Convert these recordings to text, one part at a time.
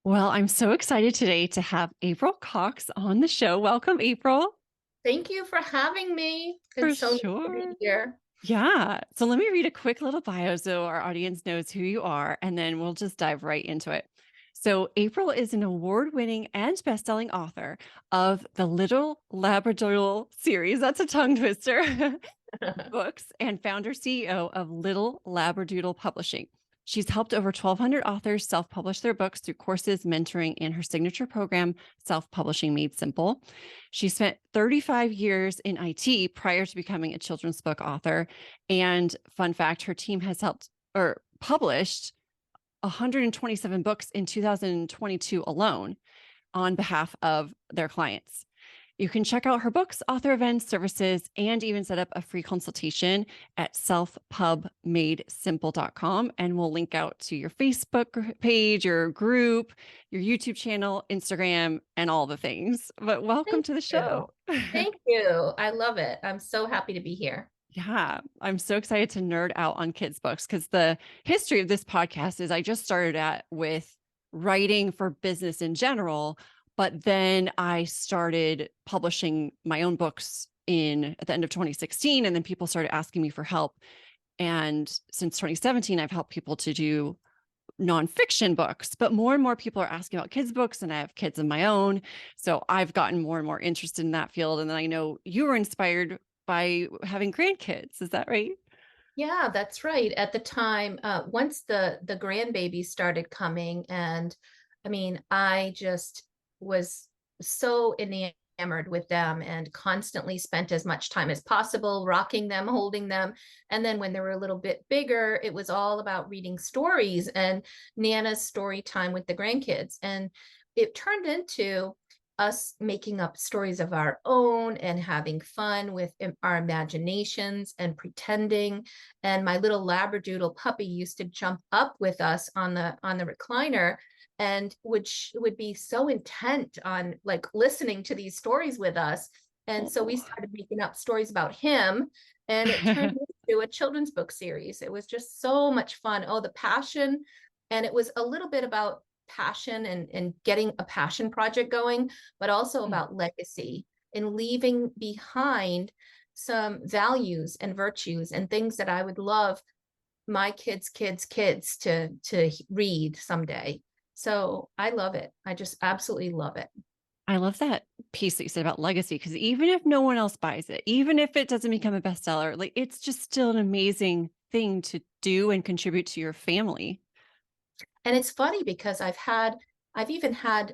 Well, I'm so excited today to have April Cox on the show. Welcome, April. Thank you for having me. For It's so nice to be sure. here. Yeah. So let me read a quick little bio so our audience knows who you are, and then we'll just dive right into it. So, April is an award winning and best selling author of the Little Labradoodle series. That's a tongue twister. Books and founder CEO of Little Labradoodle Publishing. She's helped over 1,200 authors self publish their books through courses, mentoring, and her signature program, Self Publishing Made Simple. She spent 35 years in IT prior to becoming a children's book author. And fun fact, her team has helped or published 127 books in 2022 alone on behalf of their clients. You can check out her books, author events, services, and even set up a free consultation at selfpubmadesimple.com. And we'll link out to your Facebook page, your group, your YouTube channel, Instagram, and all the things. But welcome Thank to the you. show. Thank you. I love it. I'm so happy to be here. Yeah, I'm so excited to nerd out on kids' books because the history of this podcast is I just started at with writing for business in general, but then I started publishing my own books in at the end of 2016, and then people started asking me for help. And since 2017, I've helped people to do nonfiction books, but more and more people are asking about kids' books, and I have kids of my own. So I've gotten more and more interested in that field. And then I know you were inspired by having grandkids. Is that right? Yeah, that's right. At the time, once the grandbabies started coming, and I mean, I just was so enamored with them and constantly spent as much time as possible rocking them, holding them. And then when they were a little bit bigger, it was all about reading stories and Nana's story time with the grandkids. And it turned into us making up stories of our own and having fun with our imaginations and pretending. And my little labradoodle puppy used to jump up with us on the recliner and would be so intent on like listening to these stories with us. And so we Oh. started making up stories about him, and it turned into a children's book series. It was just so much fun. Oh, the passion. And it was a little bit about passion and getting a passion project going, but also about legacy and leaving behind some values and virtues and things that I would love my kids to read someday. So I love it. I just absolutely love it. I love that piece that you said about legacy because even if no one else buys it, even if it doesn't become a bestseller, like it's just still an amazing thing to do and contribute to your family. And it's funny because I've even had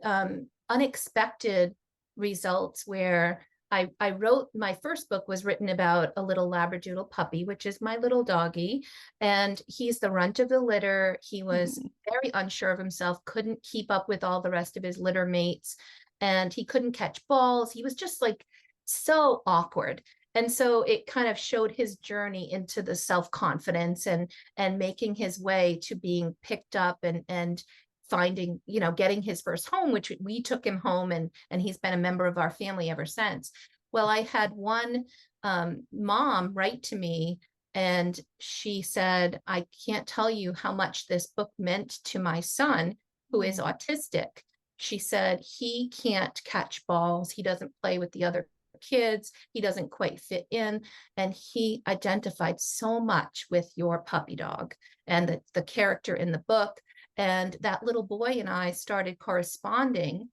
unexpected results where I wrote my first book was written about a little Labradoodle puppy, which is my little doggy. And he's the runt of the litter. He was Mhm. very unsure of himself, couldn't keep up with all the rest of his litter mates, and he couldn't catch balls. He was just like so awkward. And so it kind of showed his journey into the self-confidence and making his way to being picked up and finding, getting his first home, which we took him home, and he's been a member of our family ever since. Well, I had one mom write to me, and she said, I can't tell you how much this book meant to my son, who is Oh. autistic. She said he can't catch balls, he doesn't play with the other kids, he doesn't quite fit in, and he identified so much with your puppy dog and the character in the book. And that little boy and I started corresponding.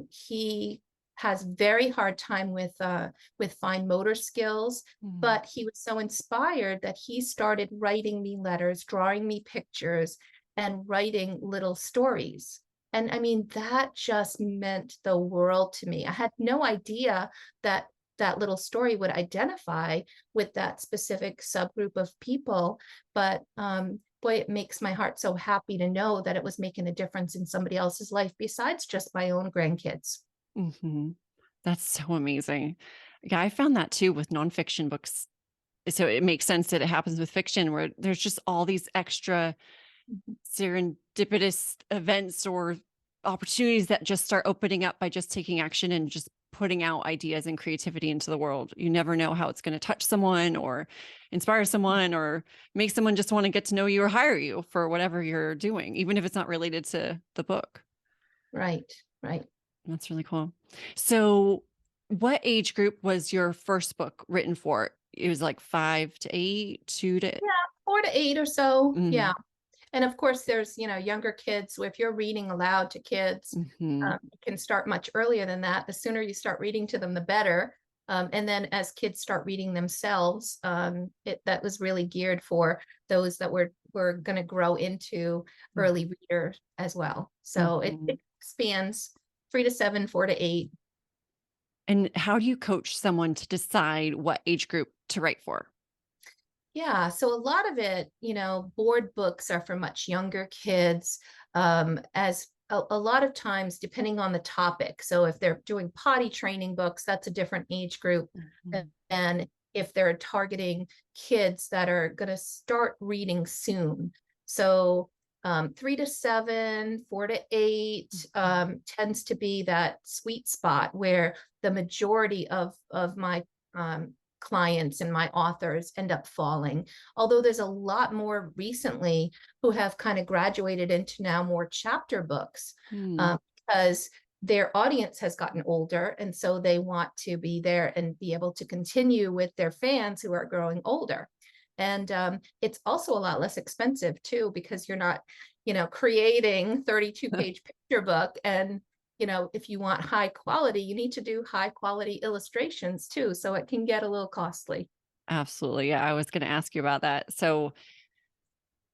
He has very hard time with fine motor skills, Mm. but he was so inspired that he started writing me letters, drawing me pictures, and writing little stories. And I mean, that just meant the world to me. I had no idea that that little story would identify with that specific subgroup of people. But boy, it makes my heart so happy to know that it was making a difference in somebody else's life besides just my own grandkids. Mhm. That's so amazing. Yeah, I found that too with nonfiction books. So it makes sense that it happens with fiction where there's just all these extra serendipitous events or opportunities that just start opening up by just taking action and just putting out ideas and creativity into the world. You never know how it's going to touch someone or inspire someone or make someone just want to get to know you or hire you for whatever you're doing, even if it's not related to the book. Right, right. That's really cool. So, what age group was your first book written for? It was like 5 to 8, 2 to Yeah, 4 to 8 or so. Yeah. mm, And of course, there's, younger kids. So if you're reading aloud to kids, mhm, you can start much earlier than that. The sooner you start reading to them, the better. And then as kids start reading themselves, that was really geared for those that were going to grow into mm, early readers as well. So it mhm. spans 3 to 7, 4 to 8. And how do you coach someone to decide what age group to write for? Yeah, so a lot of it, board books are for much younger kids, as a lot of times, depending on the topic. So if they're doing potty training books, that's a different age group Mhm, than if they're targeting kids that are going to start reading soon. So 3 to 7, 4 to 8 mhm, tends to be that sweet spot where the majority of my clients and my authors end up falling. Although there's a lot more recently who have kind of graduated into now more chapter books, mm. because their audience has gotten older. And so they want to be there and be able to continue with their fans who are growing older. And it's also a lot less expensive too, because you're not, creating 32-page picture book. And if you want high quality, you need to do high quality illustrations too. So it can get a little costly. Absolutely. Yeah, I was going to ask you about that. So,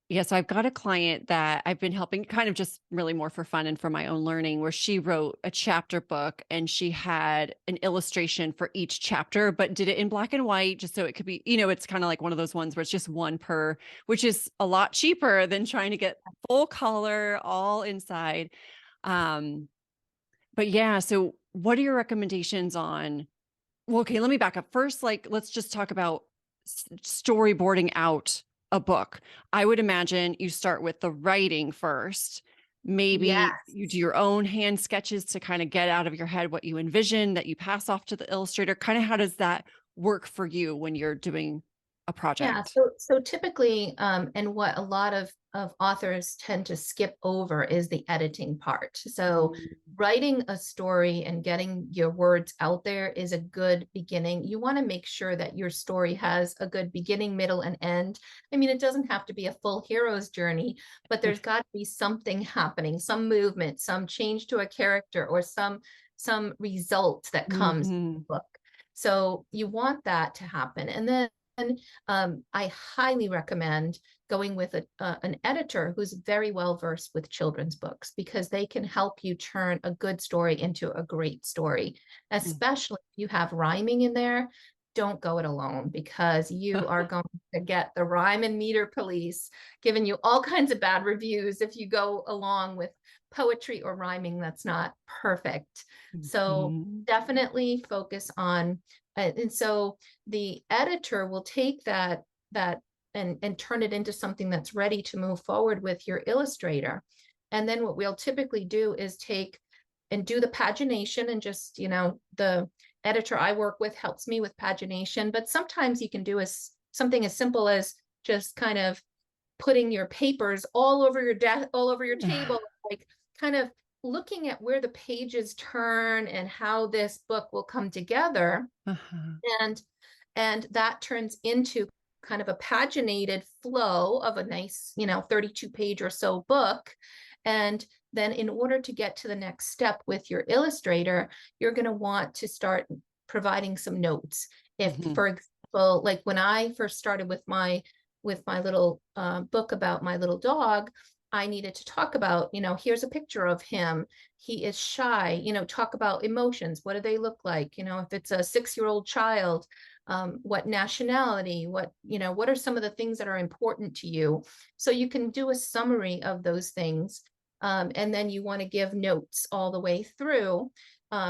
yeah, so I've got a client that I've been helping kind of just really more for fun and for my own learning, where she wrote a chapter book and she had an illustration for each chapter, but did it in black and white just so it could be, it's kind of like one of those ones where it's just one per, which is a lot cheaper than trying to get full color all inside. Um, but yeah, so what are your recommendations on well, okay, let me back up. First, like, let's just talk about storyboarding out a book. I would imagine you start with the writing first. Maybe you do Yes. your own hand sketches to kind of get out of your head what you envision that you pass off to the illustrator. Kind of how does that work for you when you're doing a Yeah, project? so typically, and what a lot of authors tend to skip over is the editing part. So Mm, writing a story and getting your words out there is a good beginning. You want to make sure that your story has a good beginning, middle, and end. I mean, it doesn't have to be a full hero's journey, but there's got to be something happening, some movement, some change to a character, or some result that comes in mhm. the book. So you want that to happen. And then I highly recommend going with an editor who's very well versed with children's books, because they can help you turn a good story into a great story, Mm. especially if you have rhyming in there. Don't go it alone, because you are going to get the rhyme and meter police giving you all kinds of bad reviews if you go along with poetry or rhyming that's not perfect. So Mhm. definitely focus on, and so the editor will take that and turn it into something that's ready to move forward with your illustrator. And then what we'll typically do is take and do the pagination, and just, the editor I work with helps me with pagination, but sometimes you can do something as simple as just kind of putting your papers all over your desk, all over your table, like kind of looking at where the pages turn and how this book will come together. Uh-huh. and and that turns into kind of a paginated flow of a nice, 32 page or so book. And then in order to get to the next step with your illustrator, you're going to want to start providing some notes. If, Mhm. for example, like when I first started with my little book about my little dog, I needed to talk about, here's a picture of him. He is shy, talk about emotions. What do they look like? If it's a 6-year-old child, what nationality, what are some of the things that are important to you? So you can do a summary of those things. And then you want to give notes all the way through,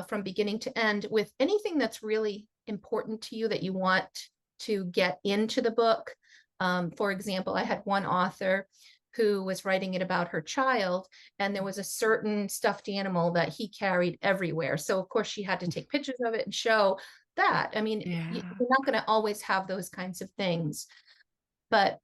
from beginning to end, with anything that's really important to you that you want to get into the book. For example, I had one author who was writing it about her child, and there was a certain stuffed animal that he carried everywhere. So of course she had to take pictures of it and show that. I mean, Yeah. you're not going to always have those kinds of things, but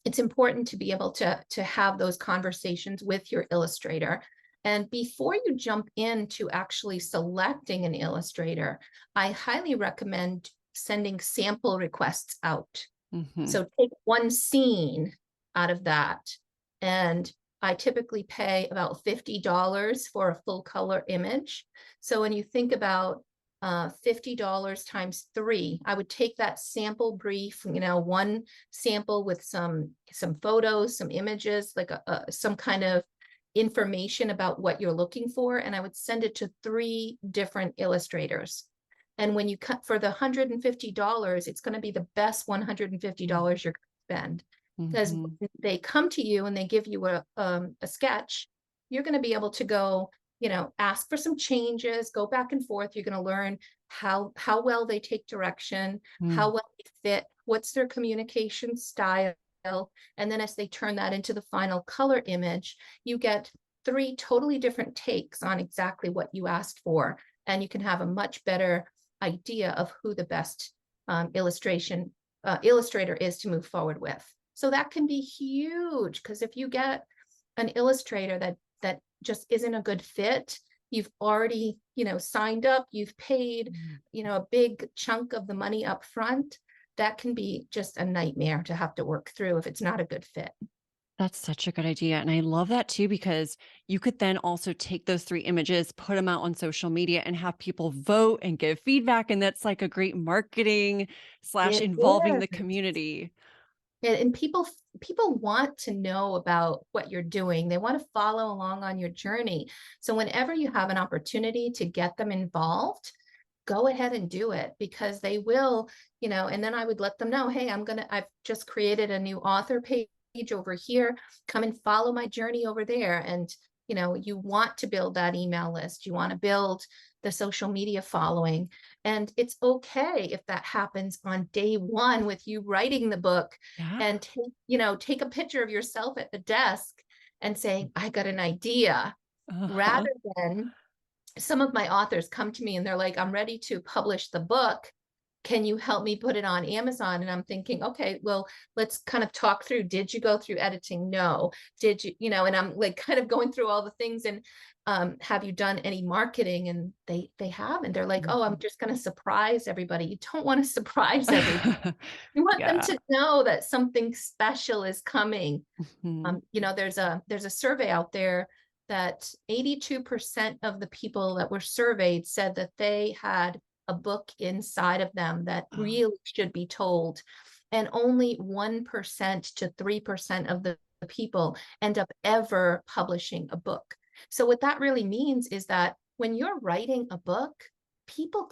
it's important to be able to have those conversations with your illustrator. And before you jump into actually selecting an illustrator, I highly recommend sending sample requests out. Hmm. So take one scene out of that. And I typically pay about $50 for a full color image. So when you think about $50 times three, I would take that sample brief, one sample with some photos, some images, like some kind of information about what you're looking for, and I would send it to three different illustrators. And when you cut for the $150, it's going to be the best $150 you're going to spend. Because Hmm. when they come to you and they give you a sketch, you're going to be able to go, ask for some changes, go back and forth. You're going to learn how well they take direction, how well they fit, what's their communication style. And then as they turn that into the final color image, you get three totally different takes on exactly what you asked for. And you can have a much better idea of who the best illustrator is to move forward with. So that can be huge, because if you get an illustrator that just isn't a good fit, you've already, signed up, you've paid, a big chunk of the money up front. That can be just a nightmare to have to work through if it's not a good fit. That's such a good idea. And I love that too, because you could then also take those three images, put them out on social media and have people vote and give feedback. And that's like a great marketing slash It involving the is. community. And people want to know about what you're doing. They want to follow along on your journey. So whenever you have an opportunity to get them involved, go ahead and do it, because they will, and then I would let them know, hey, I've just created a new author page over here. Come and follow my journey over there. And, you want to build that email list. You want to build the social media following. And it's okay if that happens on day one with you writing the book, Yeah. and take a picture of yourself at the desk and saying, I got an idea, Uh-huh. rather than some of my authors come to me and they're like, I'm ready to publish the book. Can you help me put it on Amazon? And I'm thinking, okay, well, let's kind of talk through. Did you go through editing? No. Did you, and I'm like kind of going through all the things, and have you done any marketing? And they have, and they're like, oh, I'm Mhm. just going to surprise everybody. You don't want to surprise everybody. You want them Yeah. to know that something special is coming. Mhm. There's a survey out there that 82% of the people that were surveyed said that they had a book inside of them that Oh, really should be told. And only 1% to 3% of the people end up ever publishing a book. So what that really means is that when you're writing a book, people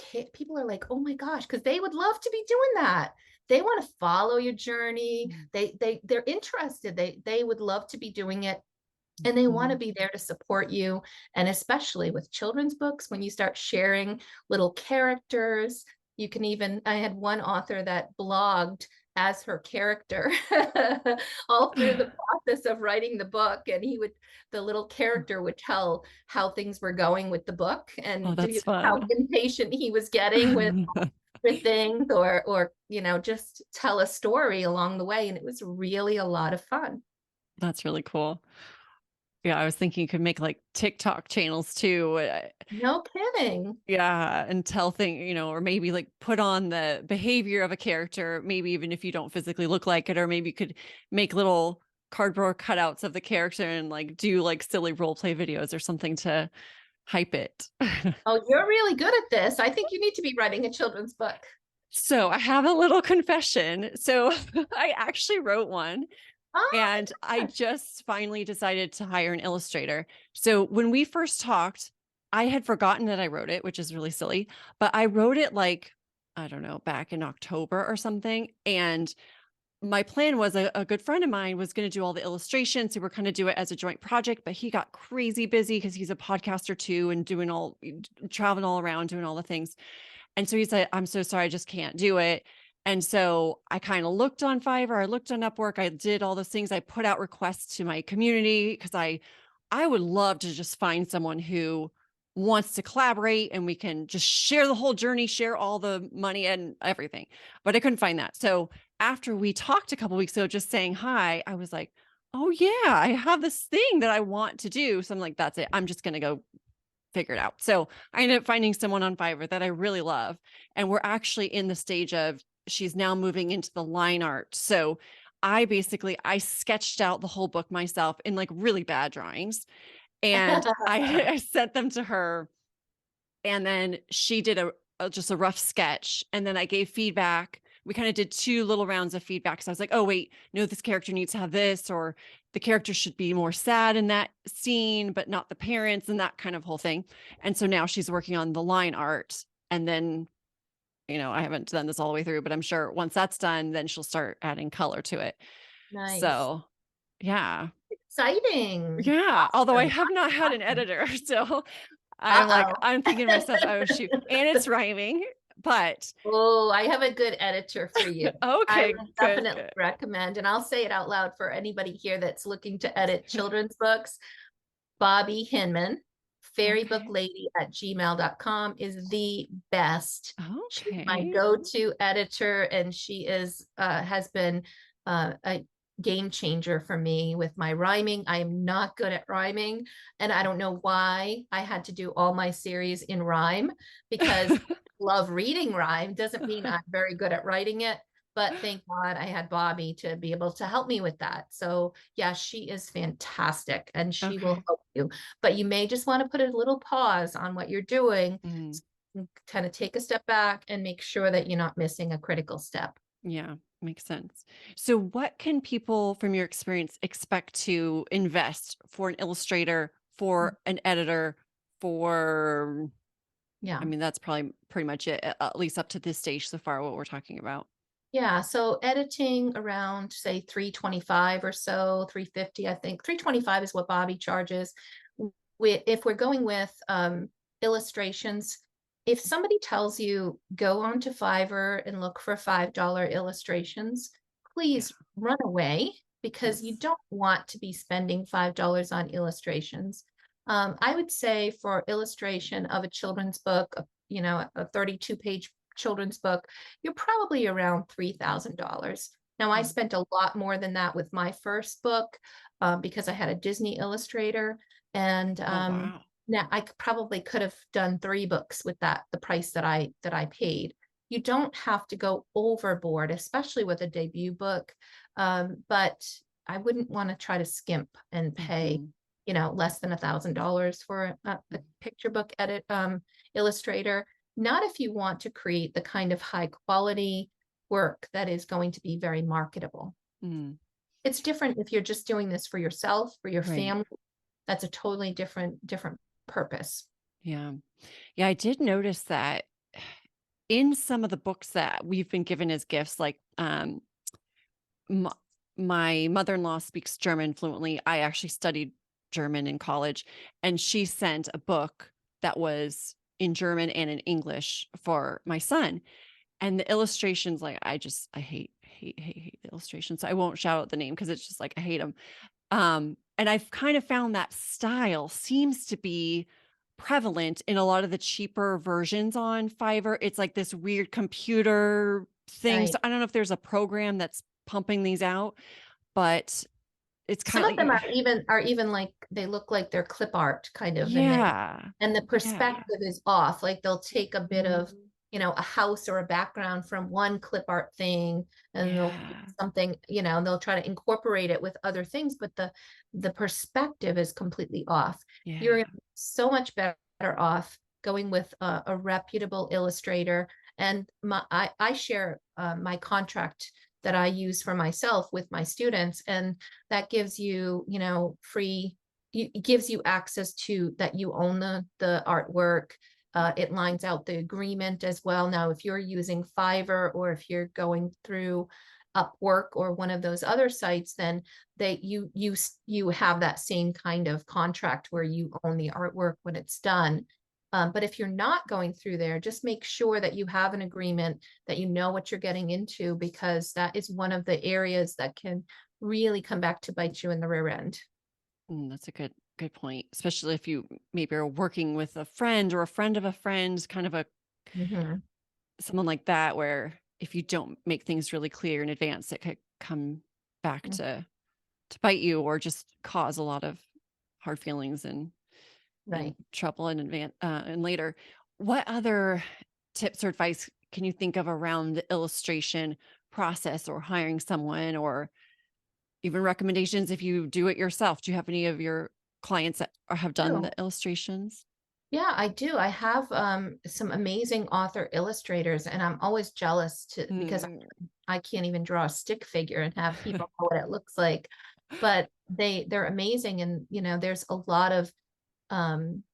are like, oh my gosh, because they would love to be doing that. They want to follow your journey. They're interested. They would love to be doing it, and they want to mhm. be there to support you. And especially with children's books, when you start sharing little characters, I had one author that blogged as her character all through the process of writing the book. And the little character would tell how things were going with the book, Oh, and that's how fun. impatient he was getting with things, or just tell a story along the way. And it was really a lot of fun. That's really cool. Yeah, I was thinking you could make like TikTok channels too. No kidding. Yeah, and tell or maybe like put on the behavior of a character, maybe even if you don't physically look like it, or maybe you could make little cardboard cutouts of the character and like do like silly role play videos or something to hype it. Oh, you're really good at this. I think you need to be writing a children's book. So I have a little confession. So I actually wrote one. Oh And I my gosh. just finally decided to hire an illustrator. So when we first talked, I had forgotten that I wrote it, which is really silly, but I wrote it like, I don't know, back in October or something. And my plan was a good friend of mine was going to do all the illustrations. So we're kind of do it as a joint project, but he got crazy busy because he's a podcaster too and traveling all around, doing all the things. And so he said, I'm so sorry, I just can't do it. And so I kind of looked on Fiverr, I looked on Upwork, I did all those things. I put out requests to my community because I would love to just find someone who wants to collaborate and we can just share the whole journey, share all the money and everything. But I couldn't find that. So after we talked a couple weeks ago, just saying hi, I was like, oh yeah, I have this thing that I want to do. So I'm like, that's it. I'm just going to go figure it out. So I ended up finding someone on Fiverr that I really love. And we're actually in the stage of she's now moving into the line art. So I sketched out the whole book myself in like really bad drawings. And I sent them to her. And then she did just a rough sketch. And then I gave feedback. We kind of did two little rounds of feedback. So I was like, oh, wait, no, this character needs to have this, or the character should be more sad in that scene, but not the parents, and that kind of whole thing. And so now she's working on the line art. And then, I haven't done this all the way through, but I'm sure once that's done, then she'll start adding color to it. Nice. So, yeah. Exciting. Yeah. Although I Awesome. have not had an Awesome. editor. So Uh-oh. I'm thinking to myself, "Oh, shoot." And it's rhyming, but Oh, I have a good editor for you. I okay, would good, definitely good. recommend, and I'll say it out loud for anybody here that's looking to edit children's books. Bobby Hinman, Okay. fairybooklady@gmail.com is the best. She's my Okay. go-to editor, and she is has been a game changer for me with my rhyming. I am not good at rhyming, and I don't know why I had to do all my series in rhyme because I love reading rhyme. Doesn't mean I'm very good at writing it, but thank God I had Bobby to be able to help me with that. So yeah, she is fantastic and she will Okay. help you. But you may just want to put a little pause on what you're doing, Mm, kind of take a step back and make sure that you're not missing a critical step. yeah, makes sense. So what can people from your experience expect to invest for an illustrator, for an editor, for I Yeah. mean, that's probably pretty much it, at least up to this stage so far, what we're talking about. Yeah, so editing around say 325 or so, 350, I think. 325 is what Bobby charges. If we're going with illustrations, if somebody tells you go onto Fiverr and look for $5 illustrations, Yeah. please run away because you Yes. don't want to be spending $5 on illustrations. I would say for illustration of a children's book, a 32-page children's book, you're probably around $3,000. Now, I Mm. spent a lot more than that with my first book because I had a Disney illustrator. And Oh, wow. now probably could have done 3 books with the price that I paid. You don't have to go overboard, especially with a debut book. But I wouldn't want to try to skimp and pay, Mhm. less than $1,000 for a picture book edit illustrator. Not if you want to create the kind of high quality work that is going to be very marketable. Mm, It's different if you're just doing this for yourself, for your right. family. That's a totally different purpose. Yeah. Yeah, I did notice that in some of the books that we've been given as gifts, like m- my mother-in-law speaks German fluently. I actually studied German in college, and she sent a book that was in German and in English for my son. And the illustrations, like I hate the illustrations. So I won't shout out the name because it's just like I hate them. And I've kind of found that style seems to be prevalent in a lot of the cheaper versions on Fiverr. It's like this weird computer thing. Right. So I don't know if there's a program that's pumping these out, but it's Some kind of of them like, are even like they look like they're clip art kind of, and yeah, the yeah, perspective is off. Like they'll take a bit of, a house or a background from one clip art thing, and they'll put yeah, something, they'll try to incorporate it with other things, but the perspective is completely off. yeah. You're so much better off going with a reputable illustrator. And I share my contract that I use for myself with my students, and that gives you, free it gives you access to that you own the artwork. It lines out the agreement as well. Now, if you're using Fiverr or if you're going through Upwork or one of those other sites, then you have that same kind of contract where you own the artwork when it's done. But if you're not going through there, just make sure that you have an agreement, that you know what you're getting into, because that is one of the areas that can really come back to bite you in the rear end. That's a good point, especially if you maybe are working with a friend or a friend of a friend, kind of a Mhm. someone like that, where if you don't make things really clear in advance, it could come back Mm. to to bite you or just cause a lot of hard feelings and Right. trouble in advance and later. What other tips or advice can you think of around the illustration process or hiring someone or even recommendations if you do it yourself? Do you have any of your clients that have done the Do. illustrations? Yeah, I do. I have some amazing author illustrators, and I'm always jealous to because Mm. I can't even draw a stick figure and have people know what it looks like. But they're amazing, and there's a lot of um,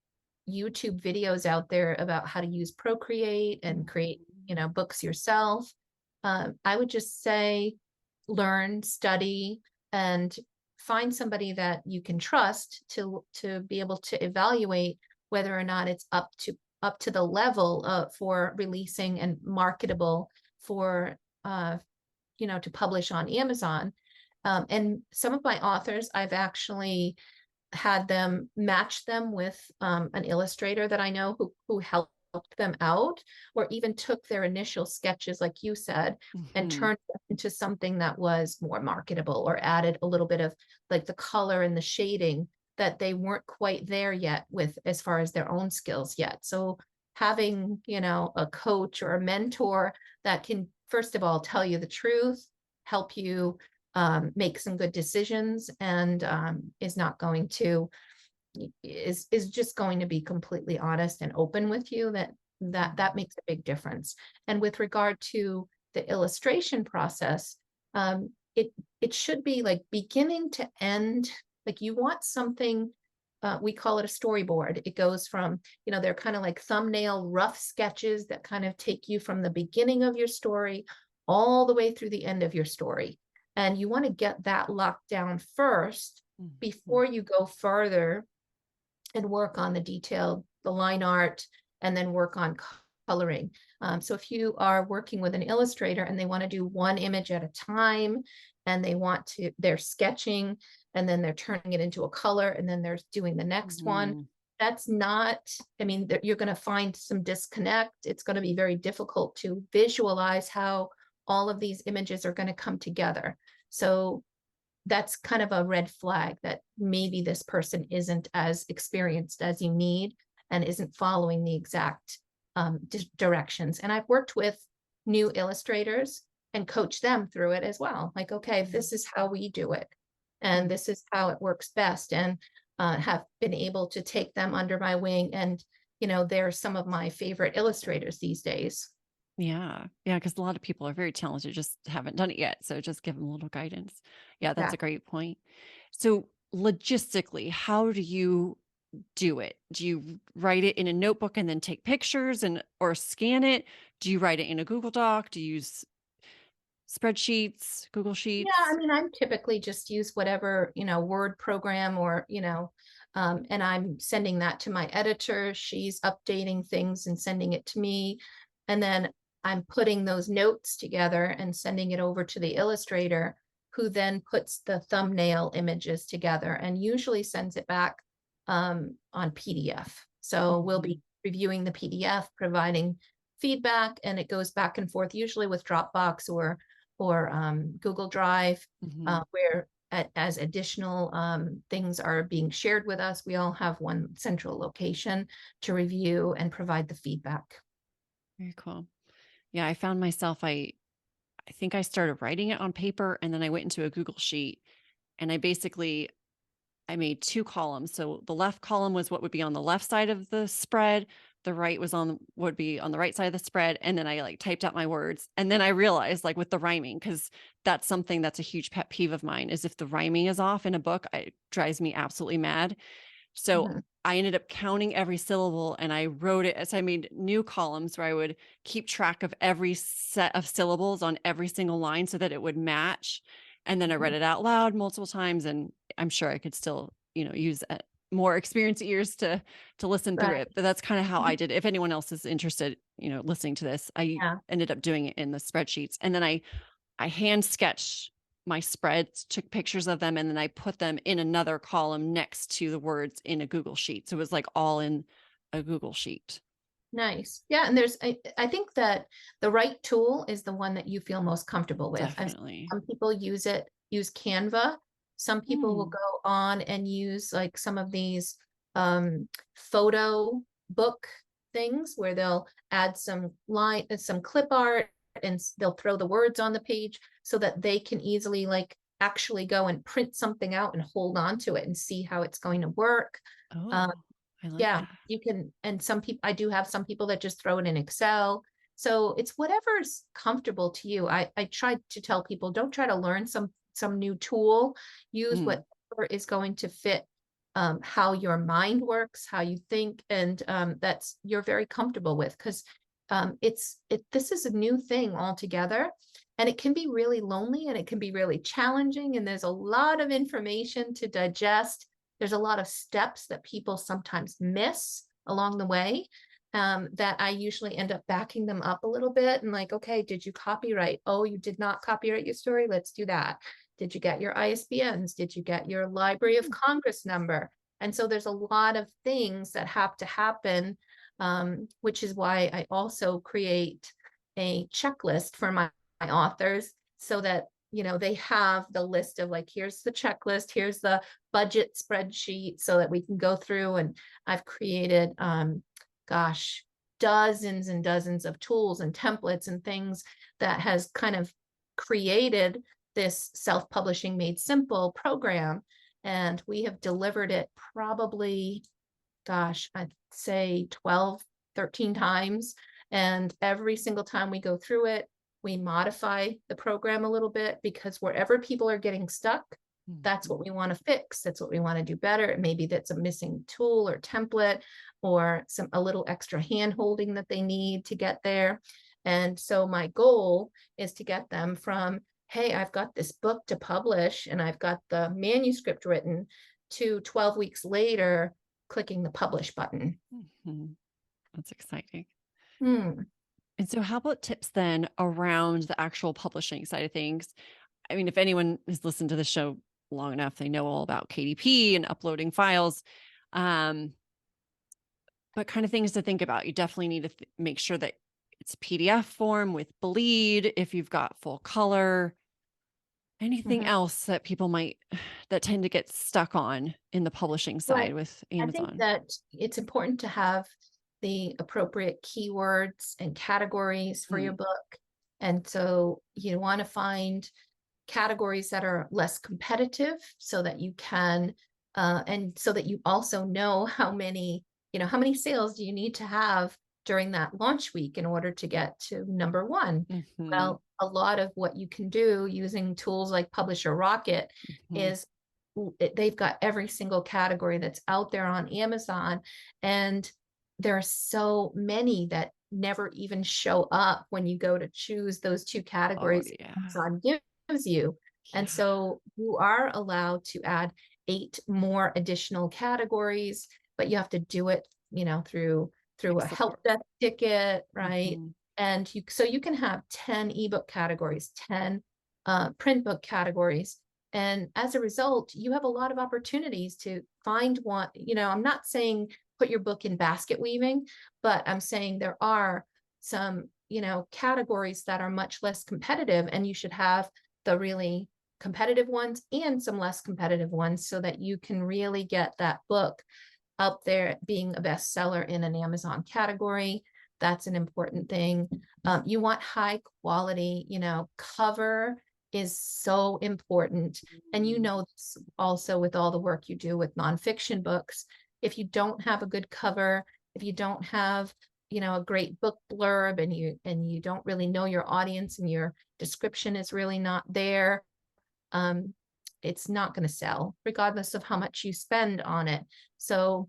YouTube videos out there about how to use Procreate and create, Mhm. books yourself. I would just say learn, study, and find somebody that you can trust to be able to evaluate whether or not it's up to the level for releasing and marketable for to publish on Amazon. And some of my authors, I've actually had them match them with an illustrator that I know who helped them out, or even took their initial sketches, like you said, and Mhm. turned them into something that was more marketable or added a little bit of like the color and the shading that they weren't quite there yet with as far as their own skills yet. So having, a coach or a mentor that can, first of all, tell you the truth, help you make some good decisions, and is not going to is just going to be completely honest and open with you, that Mhm. makes a big difference. And with regard to the illustration process, it should be like beginning to end. Like you want something, we call it a storyboard. It goes from, they're kind of like thumbnail rough sketches that kind of take you from the beginning of your story all the way through the end of your story. And you want to get that locked down first Mhm. before you go further and work on the line art, and then work on coloring. So if you are working with an illustrator and they want to do one image at a time, and they're sketching, and then they're turning it into a color, and then they're doing the next one. Mhm. That's not, I mean, you're going to find some disconnect. It's going to be very difficult to visualize how all of these images are going to come together. So that's kind of a red flag that maybe this person isn't as experienced as you need and isn't following the exact directions. And I've worked with new illustrators and coach them through it as well. Like, okay, this is how we do it, and Mhm. this is how it works best. And have been able to take them under my wing. And, they're some of my favorite illustrators these days. Yeah. Yeah, because a lot of people are very talented, just haven't done it yet, so just give them a little guidance. Yeah, that's a Exactly. great point. So, logistically, how do you do it? Do you write it in a notebook and then take pictures and or scan it? Do you write it in a Google Doc? Do you use spreadsheets, Google Yeah, I Sheets? mean, I'm typically just use whatever, Word program, or, and I'm sending that to my editor. She's updating things and sending it to me. And then I'm putting those notes together and sending it over to the illustrator, who then puts the thumbnail images together and usually sends it back on PDF. So we'll Mhm. be reviewing the PDF, providing feedback, and it goes back and forth, usually with Dropbox or Google Drive, Mhm. where as additional things are being shared with us, we all have one central location to review and provide the feedback. Very cool. Yeah, I found myself I think I started writing it on paper and then I went into a Google Sheet and I made 2 columns. So the left column was what would be on the left side of the spread, the right was on would be on the right side of the spread, and then I, like, typed out my words. And then I realized, like, with the rhyming, because that's something that's a huge pet peeve of mine, is if the rhyming is off in a book, it drives me absolutely mad. So Mhm. I ended up counting every syllable and I wrote it as I made new columns where I would keep track of every set of syllables on every single line so that it would match. And then I read Mhm. it out loud multiple times and I'm sure I could still, use more experienced ears to listen through Right. it. But that's kind of how Mhm. I did it. If anyone else is interested, listening to this, I Yeah. ended up doing it in the spreadsheets. And then I hand sketched my spreads, took pictures of them, and then I put them in another column next to the words in a Google Sheet. So it was like all in a Google Sheet. Nice. Yeah, and I think that the right tool is the one that you feel most comfortable with. I've seen Definitely. some people use Canva, Some people will Hmm. go on and use like some of these photo book things where they'll add some clip art, and they'll throw the words on the page so that they can easily like actually go and print something out and hold on to it and see how it's going to work. Um, Oh, I like yeah, that. you can, and some people, I do have some people that just throw it in Excel. So it's whatever's comfortable to you. I try to tell people, don't try to learn some new tool. Use Mm. whatever is going to fit how your mind works, how you think, and that's you're very comfortable with, because this is a new thing altogether, and it can be really lonely and it can be really challenging, and there's a lot of information to digest. There's a lot of steps that people sometimes miss along the way, that I usually end up backing them up a little bit and like, okay, did you copyright? Oh, you did not copyright your story. Let's do that. Did you get your ISBNs? Did you get your Library of Mm. Congress number? And so there's a lot of things that have to happen, which is why I also create a checklist for my authors so that they have the list of like, here's the checklist, here's the budget spreadsheet so that we can go through. And I've created, gosh, dozens and dozens of tools and templates and things that has kind of created this self-publishing made simple program. And we have delivered it probably, gosh, I'd say 12, 13 times. And every single time we go through it, we modify the program a little bit, because wherever people are getting stuck, that's what Mhm. we want to fix. That's what we want to do better. Maybe that's a missing tool or template, or a little extra hand holding that they need to get there. And so my goal is to get them from, hey, I've got this book to publish and I've got the manuscript written, to 12 weeks later, clicking the publish button. Mhm. That's exciting. Hmm. And so, how about tips then around the actual publishing side of things? I mean, if anyone has listened to the show long enough, they know all about KDP and uploading files. Um, but kind of things to think about. You definitely need to make sure that it's PDF form with bleed if you've got full color. Anything Mhm. else that people might that tend to get stuck on in the publishing Well, side with I think Amazon? that it's important to have the appropriate keywords and categories for your Mm. book. And so you want to find categories that are less competitive so that you can, and so that you also know how many sales do you need to have during that launch week in order to get to number one. Mhm. Well, a lot of what you can do using tools like Publisher Rocket Mhm. is they've got every single category that's out there on Amazon. And there are so many that never even show up when you go to choose those two Oh, categories yeah. Amazon gives you. And Yeah. so you are allowed to add 8 more additional categories, but you have to do it, through Big a help support. desk ticket, right? Mhm. And you can have 10 ebook categories, 10 print book categories. And as a result, you have a lot of opportunities to find one. I'm not saying put your book in basket weaving, but I'm saying there are some, categories that are much less competitive, and you should have the really competitive ones and some less competitive ones so that you can really get that book up there being a bestseller in an Amazon category. That's an important thing. You want high quality, cover is so important. And Mm. this also with all the work you do with nonfiction books. If you don't have a good cover, if you don't have, a great book blurb, and you don't really know your audience and your description is really not there, um, it's not going to sell, regardless of how much you spend on it. So,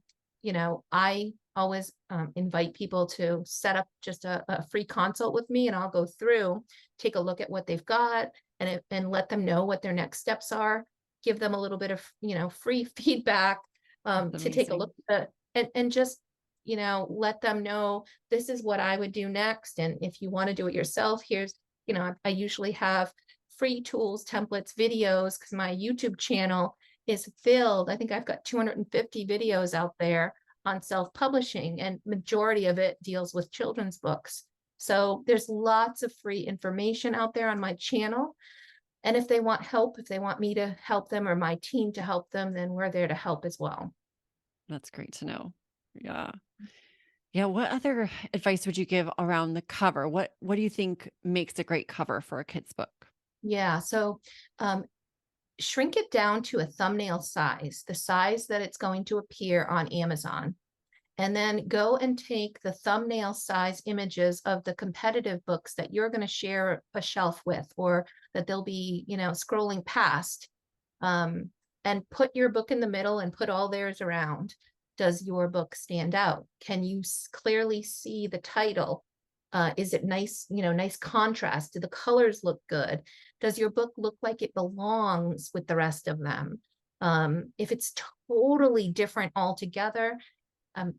I always invite people to set up just a free consult with me, and I'll go through, take a look at what they've got, and let them know what their next steps are. Give them a little bit of free feedback, That's to take a look amazing. at, and just let them know this is what I would do next. And if you want to do it yourself, here's I usually have free tools, templates, videos, because my YouTube channel is filled. I think I've got 250 videos out there on self-publishing, and majority of it deals with children's books. So there's lots of free information out there on my channel. And if they want help, if they want me to help them or my team to help them, then we're there to help as well. That's great to know. Yeah. Yeah, what other advice would you give around the cover? What do you think makes a great cover for a kid's book? Yeah. So um, shrink it down to a thumbnail size, the size that it's going to appear on Amazon. And then go and take the thumbnail size images of the competitive books that you're going to share a shelf with, or that they'll be, scrolling past. Um, and put your book in the middle and put all theirs around. Does your book stand out? Can you clearly see the title? Is it nice, nice contrast? Do the colors look good? Does your book look like it belongs with the rest of them? If it's totally different altogether,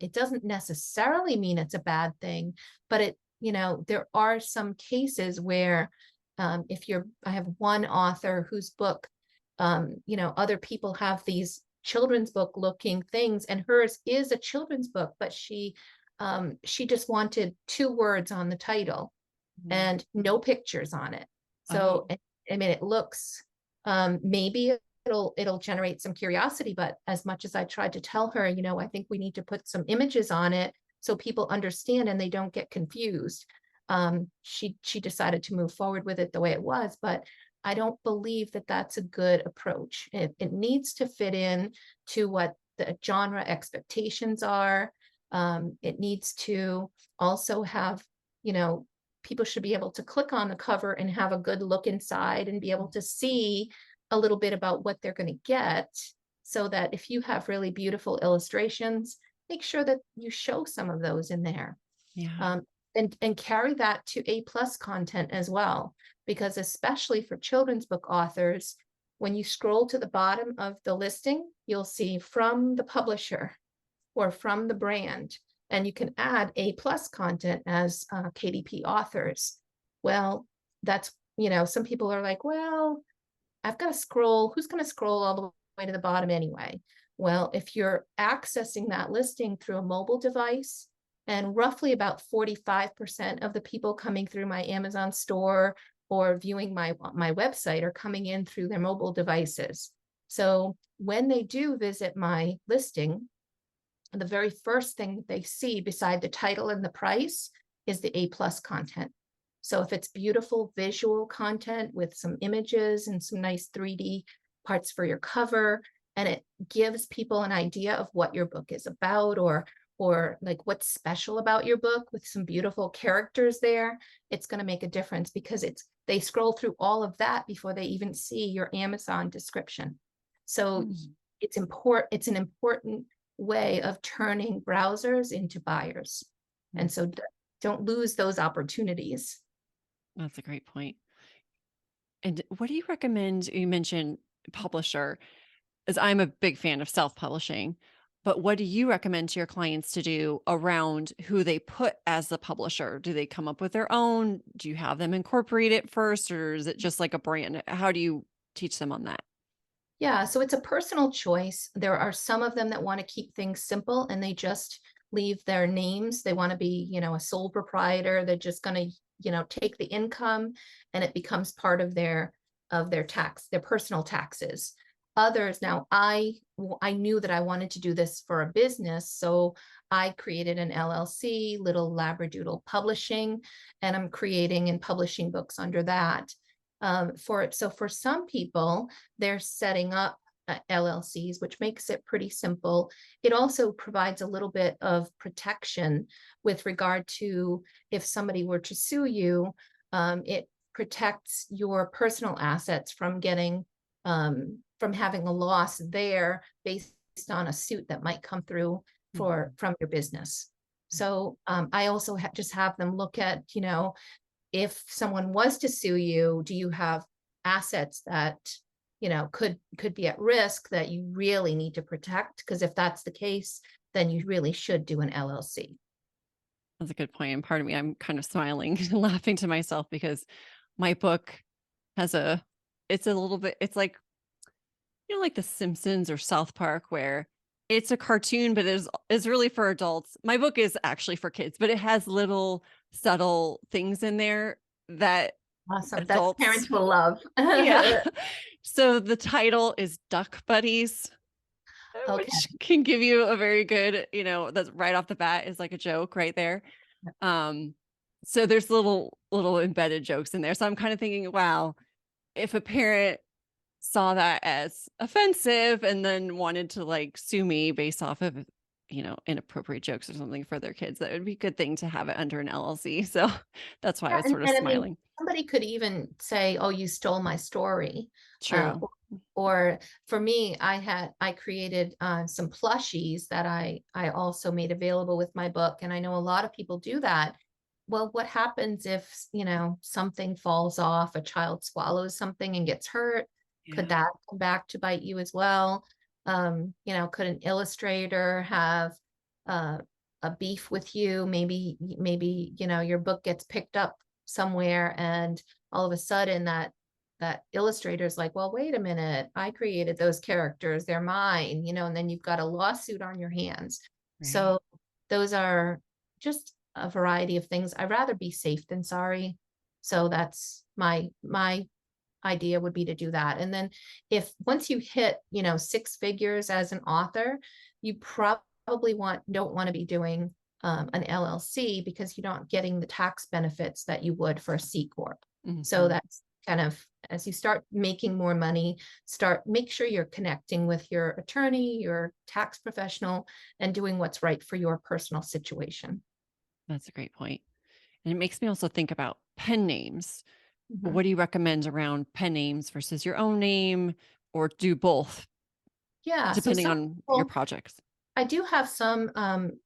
it doesn't necessarily mean it's a bad thing, but there are some cases where I have one author whose book, other people have these children's book looking things, and hers is a children's book, but she just wanted 2 words on the title Mhm. and no pictures on it. So, Oh, I mean, it looks, maybe it'll generate some curiosity, but as much as I tried to tell her, I think we need to put some images on it so people understand and they don't get confused. She decided to move forward with it the way it was, but I don't believe that that's a good approach. It needs to fit in to what the genre expectations are. It needs to also have, you know, people should be able to click on the cover and have a good look inside and be able to see a little bit about what they're going to get, so that if you have really beautiful illustrations, make sure that you show some of those in there. yeah. um, and carry that to A+ content as well, because especially for children's book authors, when you scroll to the bottom of the listing, you'll see from the publisher or from the brand, and you can add A+ content as KDP authors. Well, that's, some people are like, well, I've got to scroll. Who's going to scroll all the way to the bottom anyway? Well, if you're accessing that listing through a mobile device, and roughly about 45% of the people coming through my Amazon store or viewing my website are coming in through their mobile devices. So when they do visit my listing, the very first thing they see beside the title and the price is the A+ content. So if it's beautiful visual content with some images and some nice 3D parts for your cover, and it gives people an idea of what your book is about, or like what's special about your book with some beautiful characters there, it's going to make a difference, because they scroll through all of that before they even see your Amazon description. So Mm, it's an important way of turning browsers into buyers. mm. And so don't lose those opportunities. That's a great point. And what do you recommend? You mentioned publisher, as I'm a big fan of self-publishing, but what do you recommend to your clients to do around who they put as the publisher? Do they come up with their own? Do you have them incorporate it first, or is it just like a brand? How do you teach them on that? Yeah, so it's a personal choice. There are some of them that want to keep things simple and they just leave their names. They want to be, a sole proprietor. They're just going to, take the income, and it becomes part of their personal taxes. Others, now I knew that I wanted to do this for a business, so I created an LLC, Little Labradoodle Publishing, and I'm creating and publishing books under that. For it. So for some people, they're setting up LLCs, which makes it pretty simple. It also provides a little bit of protection with regard to if somebody were to sue you. It protects your personal assets from from having a loss there based on a suit that might come through Mhm. from your business. So I also just have them look at, if someone was to sue you, do you have assets that, could be at risk that you really need to protect? Because if that's the case, then you really should do an LLC. That's a good point. And part of me, I'm kind of smiling and laughing to myself because my book has it's a little bit, it's like, like The Simpsons or South Park, where it's a cartoon, but is really for adults. My book is actually for kids, but it has little subtle things in there that Awesome. That's adults. parental love. Yeah. So the title is Duck Buddies, which Okay. can give you a very good, that's right off the bat is like a joke right there. Um, so there's little embedded jokes in there. So I'm kind of thinking, wow, if a parent saw that as offensive and then wanted to like sue me based off of, inappropriate jokes or something for their kids, that would be a good thing to have it under an LLC. So that's why I Yeah, was sort of and I mean, smiling. somebody could even say, "Oh, you stole my story." True. Or for me, I created some plushies that I also made available with my book, and I know a lot of people do that. Well, what happens if, something falls off, a child swallows something and gets hurt? Could Yeah. that come back to bite you as well? Could an illustrator have uh, a beef with you? Maybe, your book gets picked up somewhere and all of a sudden that illustrator is like, well, wait a minute, I created those characters, they're mine, and then you've got a lawsuit on your hands. Right. So those are just a variety of things. I'd rather be safe than sorry. So that's my idea would be to do that. And then if once you hit, six figures as an author, you probably don't want to be doing an LLC because you're not getting the tax benefits that you would for a C corp. So Mhm. that's kind of, as you start making more money, make sure you're connecting with your attorney, your tax professional, and doing what's right for your personal situation. That's a great point. And it makes me also think about pen names. Mhm. What do you recommend around pen names versus your own name, or do both Yeah. So depending some on your people, projects? I do have some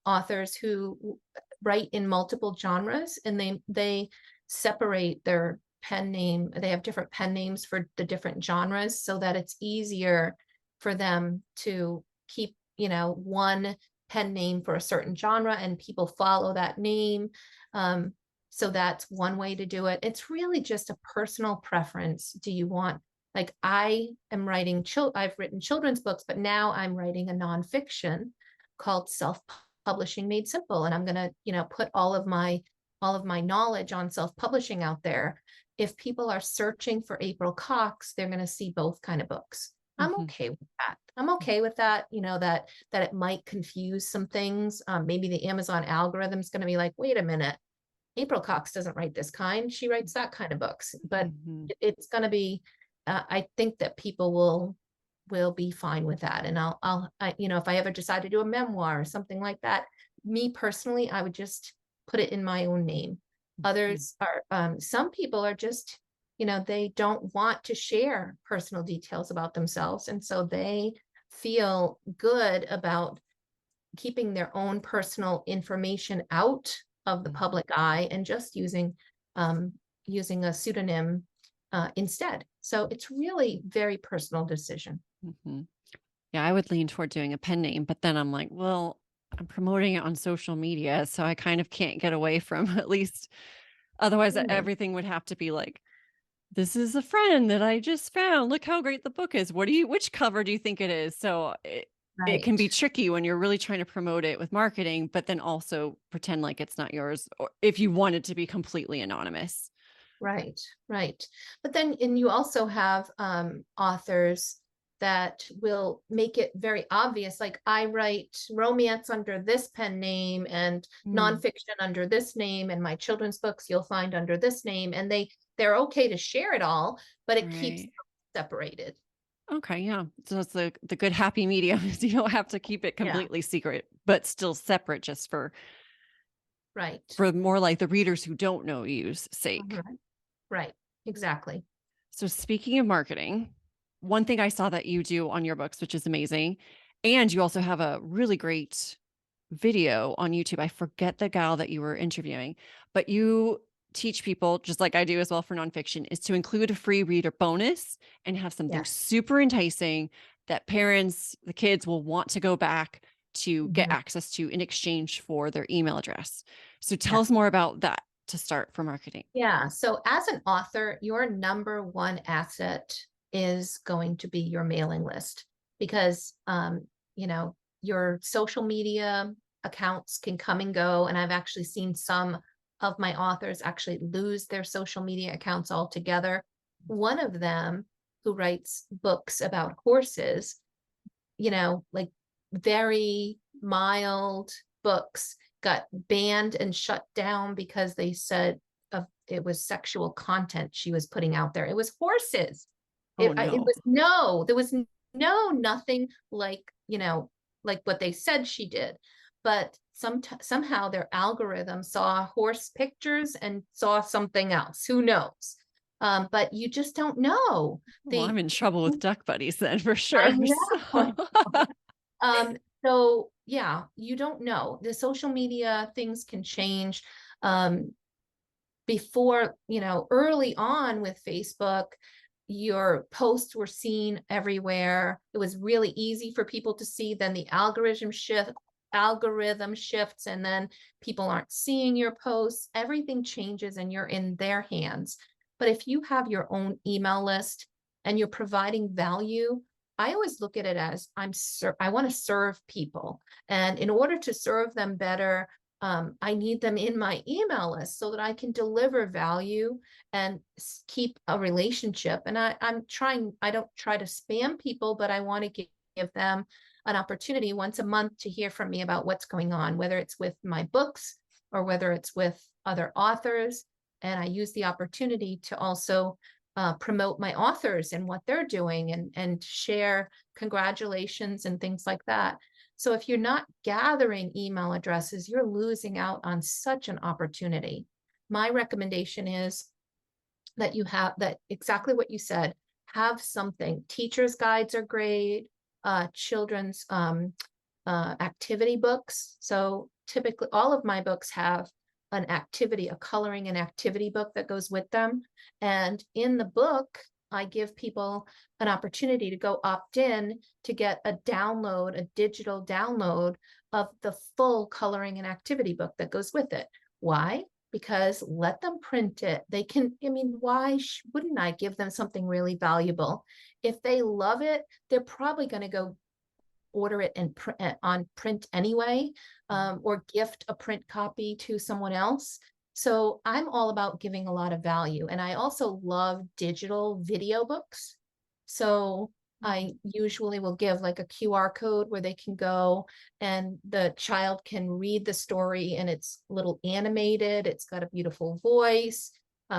authors who write in multiple genres, and they separate their pen name. They have different pen names for the different genres, so that it's easier for them to keep, one pen name for a certain genre, and people follow that name. Um, so that's one way to do it. It's really just a personal preference. Do you want, like, I've written children's books, but now I'm writing a nonfiction called Self-Publishing Made Simple, and I'm going to, put all of my knowledge on self-publishing out there. If people are searching for April Cox, they're going to see both kind of books. I'm Mhm. okay with that. I'm okay with that, that it might confuse some things. Maybe the Amazon algorithm is going to be like, wait a minute, April Cox doesn't write this kind. She writes that kind of books. But Mhm. it's going to be, I think that people will be fine with that. And if I ever decide to do a memoir or something like that, me personally, I would just put it in my own name. Mhm. Others are, some people are just, they don't want to share personal details about themselves. And so they feel good about keeping their own personal information out of the Mhm. public eye and just um, using a pseudonym instead. So it's really very personal decision. Mhm. Yeah, I would lean toward doing a pen name, but then I'm like, well, I'm promoting it on social media, so I kind of can't get away from at least otherwise Mm, everything would have to be like, this is a friend that I just found. Look how great the book is. Which cover do you think it is? So it can right, be tricky when you're really trying to promote it with marketing, but then also pretend like it's not yours, or if you want it to be completely anonymous. right, right. But then, and you also have authors that will make it very obvious. Like, I write romance under this pen name and Mm, nonfiction under this name, and my children's books you'll find under this name. And they're okay to share it all, but it keeps right. them separated. Okay, yeah. So it's the good happy medium is you don't have to keep it Yeah, completely secret, but still separate just right. for more like the readers who don't know you's sake. Mhm. Right. Exactly. So speaking of marketing, one thing I saw that you do on your books, which is amazing, and you also have a really great video on YouTube. I forget the gal that you were interviewing, but you teach people, just like I do as well for nonfiction, is to include a free reader bonus and have something Yes. super enticing that parents, the kids will want to go back to get Mhm. access to in exchange for their email address. So tell Yeah. us more about that to start for marketing. Yeah. So as an author, your number one asset is going to be your mailing list because, your social media accounts can come and go. And I've actually seen some of my authors actually lose their social media accounts altogether. One of them, who writes books about horses, like very mild books, got banned and shut down because they said it was sexual content she was putting out there. It was horses. Oh It no. was no, there was no, nothing like, like what they said she did. But somehow their algorithm saw horse pictures and saw something else. Who knows? But you just don't know. Well, The I'm in trouble with duck buddies then for I sure. know. So yeah, you don't know. The social media things can change. Um, Before, early on with Facebook, your posts were seen everywhere. It was really easy for people to see. Then the algorithm shifts, and then people aren't seeing your posts. Everything changes and you're in their hands. But if you have your own email list and you're providing value, I always look at it as I want to serve people. And in order to serve them better, I need them in my email list so that I can deliver value and keep a relationship. And I don't try to spam people, but I want to give them an opportunity once a month to hear from me about what's going on, whether it's with my books or whether it's with other authors. And I use the opportunity to also promote my authors and what they're doing, and share congratulations and things like that. So if you're not gathering email addresses, you're losing out on such an opportunity. My recommendation is that you have that, exactly what you said, have something. Teachers' guides are great, children's activity books. So typically all of my books have a coloring and activity book that goes with them. And in the book, I give people an opportunity to go opt in to get a digital download of the full coloring and activity book that goes with it. Why? Because let them print it. They can, why wouldn't I give them something really valuable? If they love it, they're probably going to go order it and on print anyway, or gift a print copy to someone else. So I'm all about giving a lot of value. And I also love digital video books. So I usually will give like a QR code where they can go and the child can read the story, and it's a little animated. It's got a beautiful voice.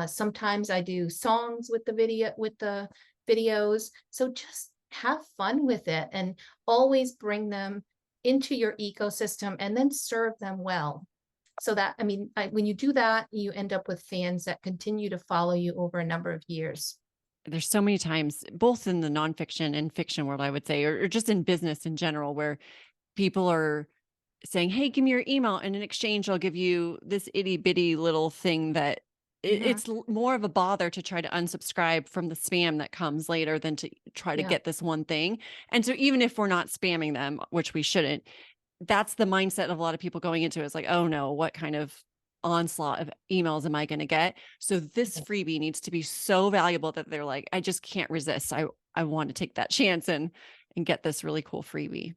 Sometimes I do songs with the videos. So just have fun with it and always bring them into your ecosystem and then serve them well. So that, when you do that, you end up with fans that continue to follow you over a number of years. There's so many times, both in the nonfiction and fiction world, I would say, or just in business in general, where people are saying, "Hey, give me your email, and in exchange, I'll give you this itty bitty little thing that Mhm. it's more of a bother to try to unsubscribe from the spam that comes later than to try to Yeah. get this one thing." And so even if we're not spamming them, which we shouldn't, that's the mindset of a lot of people going into it. It's like, "Oh no, what kind of onslaught of emails am I going to get?" So this freebie needs to be so valuable that they're like, "I just can't resist. I want to take that chance and get this really cool freebie."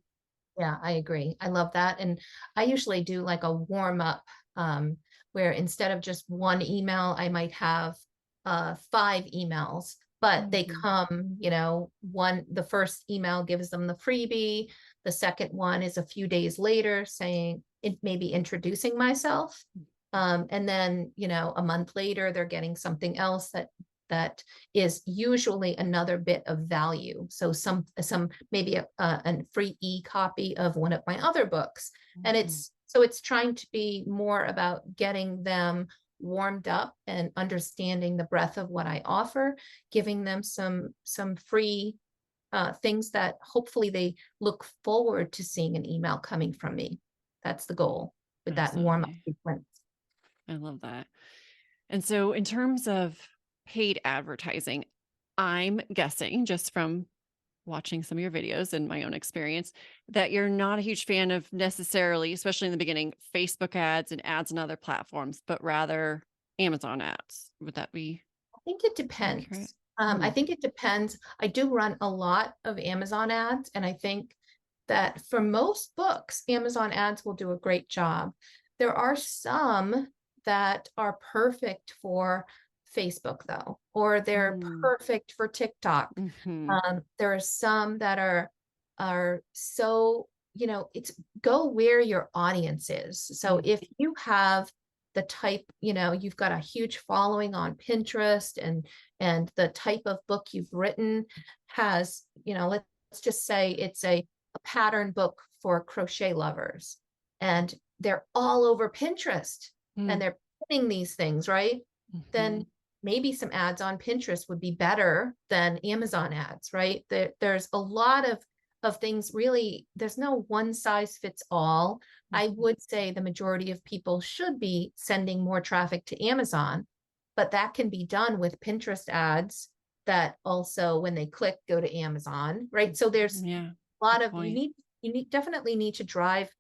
Yeah, I agree. I love that. And I usually do like a warm up, where instead of just one email, I might have 5 emails, but they Mhm. come, the first email gives them the freebie. The second one is a few days later saying it, maybe introducing myself. And then, a month later, they're getting something else that is usually another bit of value. So some maybe a free e-copy of one of my other books. And Mhm. it's trying to be more about getting them warmed up and understanding the breadth of what I offer, giving them some free things that hopefully they look forward to seeing an email coming from me. That's the goal with that warm up Absolutely. sequence. I love that. And so in terms of paid advertising, I'm guessing just from watching some of your videos and my own experience that you're not a huge fan of necessarily, especially in the beginning, Facebook ads and ads on other platforms, but rather Amazon ads. Would that be I think it accurate? depends. I Mm, think it depends. I do run a lot of Amazon ads, and I think that for most books, Amazon ads will do a great job. There are some that are perfect for Facebook though, or they're Mm, perfect for TikTok. mhm, There are some that are so, it's go where your audience is. So mm, if you have the type, you've got a huge following on Pinterest, and the type of book you've written has, let's just say it's a pattern book for crochet lovers, and they're all over Pinterest, and mm, they're putting these things, right? mhm. Then maybe some ads on Pinterest would be better than Amazon ads, right? There's a lot of things. Really, there's no one size fits all. I Mhm. would say the majority of people should be sending more traffic to Amazon, but that can be done with Pinterest ads that also, when they click, go to Amazon, right? So there's Yeah, a lot good of, point. you need definitely need to drive.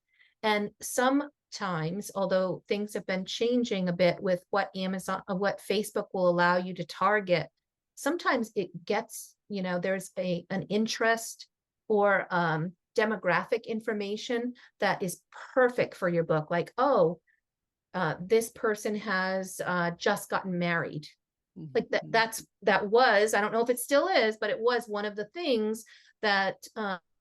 And sometimes, although things have been changing a bit with what what Facebook will allow you to target, sometimes it gets, there's an interest or demographic information that is perfect for your book. Like, oh, this person has just gotten married. Like Mhm, that was, I don't know if it still is, but it was one of the things that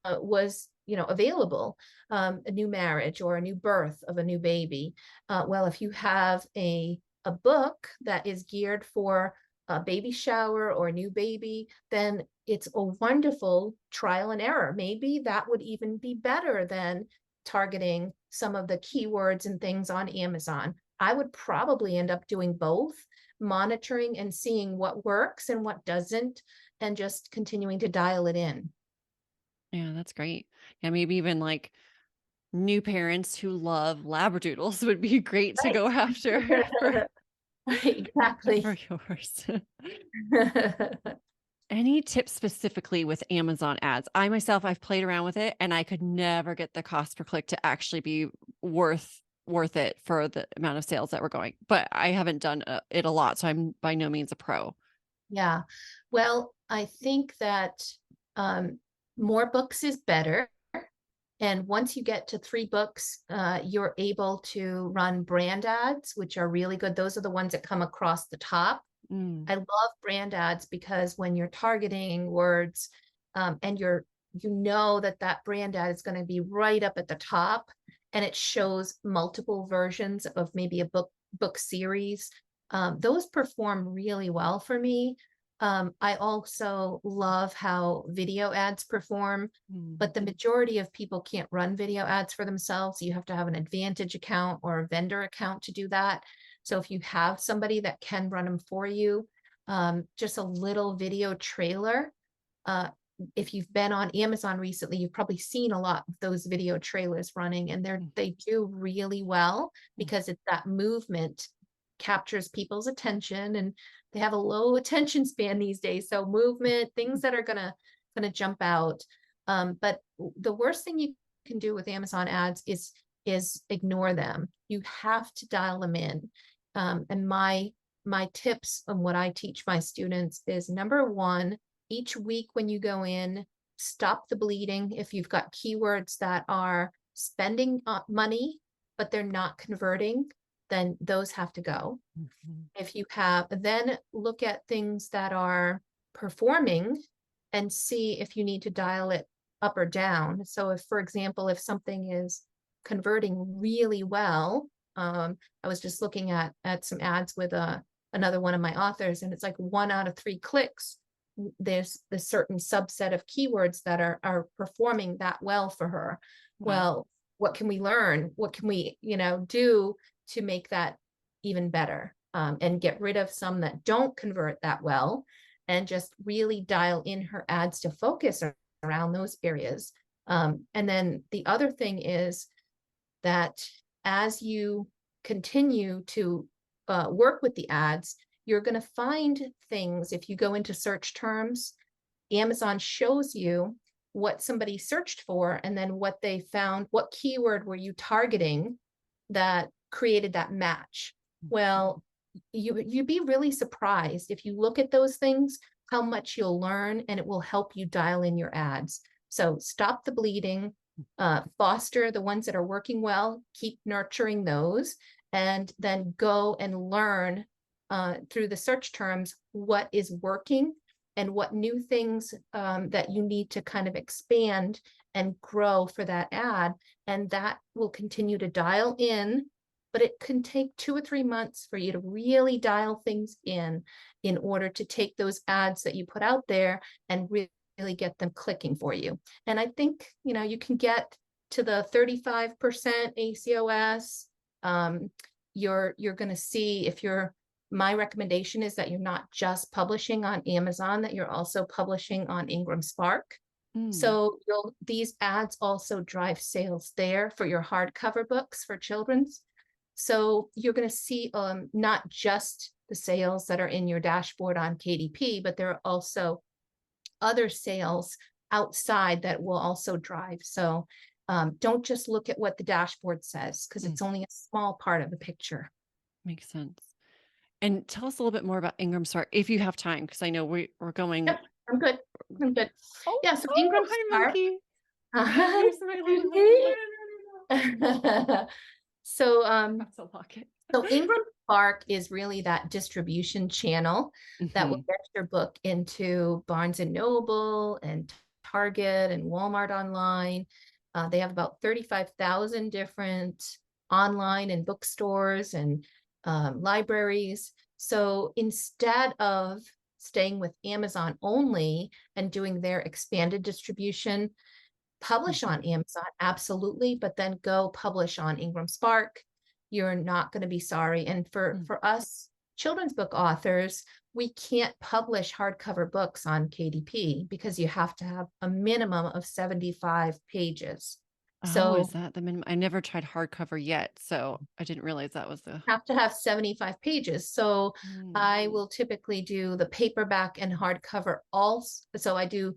was, available, a new marriage or a new birth of a new baby. Well, if you have a book that is geared for a baby shower or a new baby, then it's a wonderful trial and error. Maybe that would even be better than targeting some of the keywords and things on Amazon. I would probably end up doing both, monitoring and seeing what works and what doesn't, and just continuing to dial it in. yeah, that's great. Yeah, maybe even, like, new parents who love Labradoodles would be great to go after for Right. Exactly. for yours. Any tips specifically with Amazon ads? I myself, I've played around with it and I could never get the cost per click to actually be worth it for the amount of sales that were going. But I haven't done it a lot, so I'm by no means a pro. Yeah. Well, I think that um, more books is better. And once you get to 3 books, you're able to run brand ads, which are really good. Those are the ones that come across the top. Mm, I love brand ads because when you're targeting words, and you know that that brand ad is going to be right up at the top, and it shows multiple versions of maybe a book series. Those perform really well for me. I also love how video ads perform, mm, but the majority of people can't run video ads for themselves. You have to have an Advantage account or a vendor account to do that. So if you have somebody that can run them for you, just a little video trailer. Uh, if you've been on Amazon recently, you've probably seen a lot of those video trailers running, and mm, they do really well mm, because it's that movement captures people's attention, and they have a low attention span these days. So movement, things that are gonna jump out. But the worst thing you can do with Amazon ads is ignore them. You have to dial them in. And my tips and what I teach my students is, number one, each week when you go in, stop the bleeding. If you've got keywords that are spending money, but they're not converting, then those have to go. mhm, If you have, then look at things that are performing and see if you need to dial it up or down. So if, for example, if something is converting really well, I was just looking at some ads with another one of my authors, and it's like 1 out of 3 clicks. There's the certain subset of keywords that are performing that well for her. wow. Well, what can we learn? What can we, do to make that even better, and get rid of some that don't convert that well, and just really dial in her ads to focus around those areas. And then the other thing is that as you continue to work with the ads, you're going to find things. If you go into search terms, Amazon shows you what somebody searched for, and then what they found, what keyword were you targeting that created that match. Mhm, Well, you'd be really surprised if you look at those things, how much you'll learn, and it will help you dial in your ads. So stop the bleeding, foster the ones that are working well, keep nurturing those, and then go and learn through the search terms what is working and what new things that you need to kind of expand and grow for that ad. And that will continue to dial in, but it can take 2 or 3 months for you to really dial things in order to take those ads that you put out there and really get them clicking for you. And I think, you can get to the 35% ACOS. You're going to see if you're my recommendation is that you're not just publishing on Amazon, that you're also publishing on Ingram Spark. Mm. So these ads also drive sales there for your hardcover books for children's. So you're going to see not just the sales that are in your dashboard on KDP, but there are also other sales outside that will also drive. So don't just look at what the dashboard says, because Mm. it's only a small part of the picture. Makes sense. And tell us a little bit more about Ingram Spark if you have time, because I know we're going. Yep, I'm good. I'm good. Oh, Yeah, so oh, Ingram hi, Spark. monkey. uh Here's my little monkey. So That's a locket. so Ingram Spark is really that distribution channel that will Mhm. get your book into Barnes and Noble and Target and Walmart online. They have about 35,000 different online and bookstores and libraries. So instead of staying with Amazon only and doing their expanded distribution, publish on Mhm. Amazon, absolutely, but then go publish on Ingram Spark. You're not going to be sorry. And Mm. for us children's book authors, we can't publish hardcover books on KDP because you have to have a minimum of 75 pages. Oh, is So that the minimum? I never tried hardcover yet, so I didn't realize that was the. have to have 75 pages. So Mm. I will typically do the paperback and hardcover also. So I do